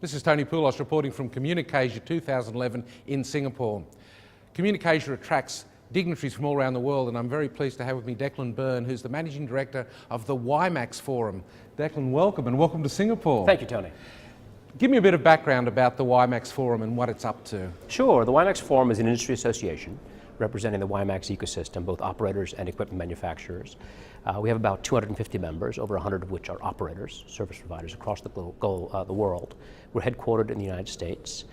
This is Tony Poulos reporting from CommunicAsia 2011 in Singapore. CommunicAsia attracts dignitaries from all around the world, and I'm very pleased to have with me Declan Byrne, who's the Managing Director of the Wimax Forum. Declan, welcome, and welcome to Singapore. Thank you, Tony. Give me a bit of background about the Wimax Forum and what it's up to. Sure. The Wimax Forum is an industry association representing the Wimax ecosystem, both operators and equipment manufacturers. We have about 250 members, over 100 of which are operators, service providers across the world. We're headquartered in the United States.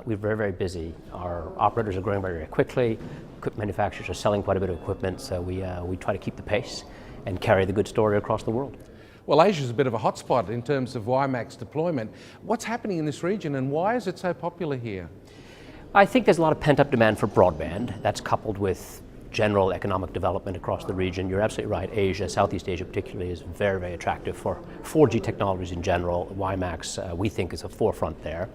We're very, very busy. Our operators are growing very, very quickly. Equipment manufacturers are selling quite a bit of equipment, so we try to keep the pace and carry the good story across the world. Well, Asia's a bit of a hotspot in terms of Wimax deployment. What's happening in this region, and why is it so popular here? I think there's a lot of pent-up demand for broadband. That's coupled with general economic development across the region. You're absolutely right. Asia, Southeast Asia particularly, is very, very attractive for 4G technologies in general. Wimax, we think, is a forefront there.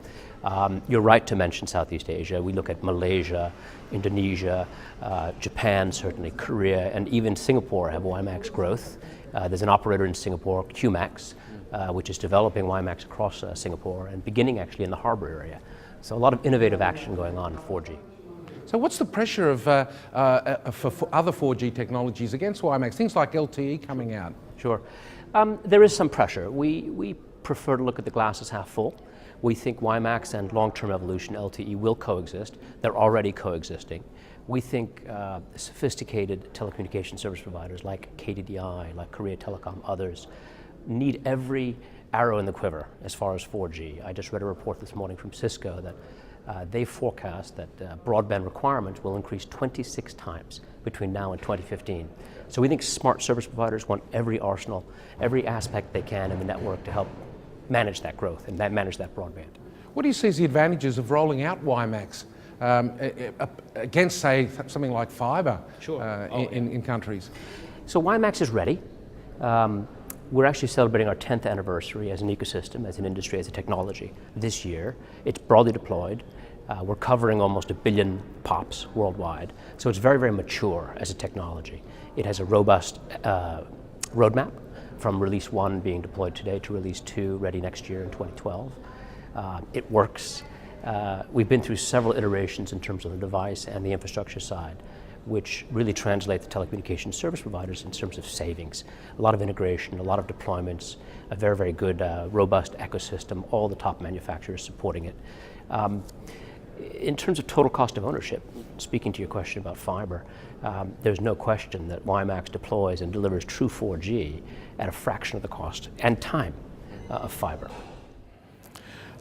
You're right to mention Southeast Asia. We look at Malaysia, Indonesia, Japan, certainly Korea, and even Singapore have Wimax growth. There's an operator in Singapore, Wimax, which is developing Wimax across Singapore and beginning actually in the harbor area. So a lot of innovative action going on in 4G. So what's the pressure of, for other 4G technologies against Wimax, things like LTE coming out? Sure. There is some pressure. We prefer to look at the glass as half full. We think Wimax and long-term evolution, LTE, will coexist. They're already coexisting. We think sophisticated telecommunication service providers like KDDI, like Korea Telecom, others, need every arrow in the quiver as far as 4G. I just read a report this morning from Cisco that they forecast that broadband requirements will increase 26 times between now and 2015. So we think smart service providers want every arsenal, every aspect they can in the network to help manage that growth and manage that broadband. What do you see as the advantages of rolling out Wimax against, say, something like fibre in countries? So Wimax is ready. We're actually celebrating our 10th anniversary as an ecosystem, as an industry, as a technology this year. It's broadly deployed. We're covering almost 1 billion POPs worldwide. So it's very, very mature as a technology. It has a robust roadmap from release 1 being deployed today to release 2 ready next year in 2012. It works. We've been through several iterations in terms of the device and the infrastructure side, which really translate the telecommunications service providers in terms of savings. A lot of integration, a lot of deployments, a very, very good, robust ecosystem, all the top manufacturers supporting it. In terms of total cost of ownership, speaking to your question about fiber, there's no question that Wimax deploys and delivers true 4G at a fraction of the cost and time of fiber.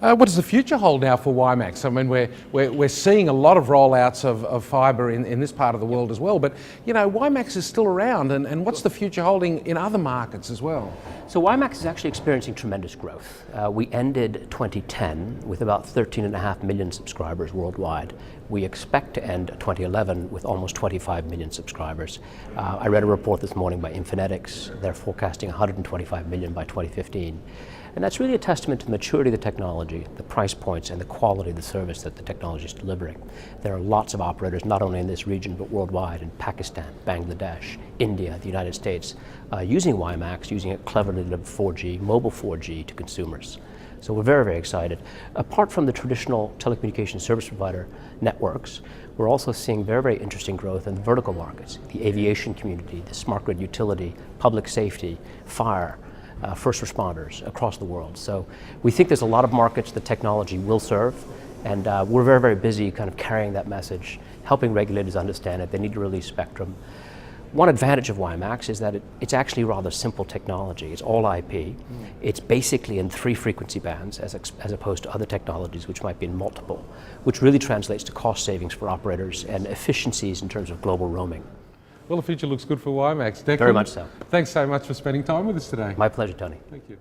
What does the future hold now for Wimax? I mean, we're seeing a lot of rollouts of fibre in this part of the world as well, but you know, Wimax is still around, and what's the future holding in other markets as well? So Wimax is actually experiencing tremendous growth. We ended 2010 with about 13.5 million subscribers worldwide. We expect to end 2011 with almost 25 million subscribers. I read a report this morning by Infinetics. They're forecasting 125 million by 2015. And that's really a testament to the maturity of the technology, the price points, and the quality of the service that the technology is delivering. There are lots of operators, not only in this region, but worldwide, in Pakistan, Bangladesh, India, the United States, using Wimax, using a cleverly delivered 4G, mobile 4G to consumers. So we're very, very excited. Apart from the traditional telecommunications service provider networks, we're also seeing very, very interesting growth in the vertical markets, the aviation community, the smart grid utility, public safety, fire, first responders across the world. So we think there's a lot of markets the technology will serve, and we're very, very busy kind of carrying that message, helping regulators understand it. They need to release spectrum. One advantage of Wimax is that it's actually rather simple technology. It's all IP. It's basically in 3 frequency bands as opposed to other technologies which might be in multiple, which really translates to cost savings for operators and efficiencies in terms of global roaming. Well, the future looks good for Wimax. Declan, very much so. Thanks so much for spending time with us today. My pleasure, Tony. Thank you.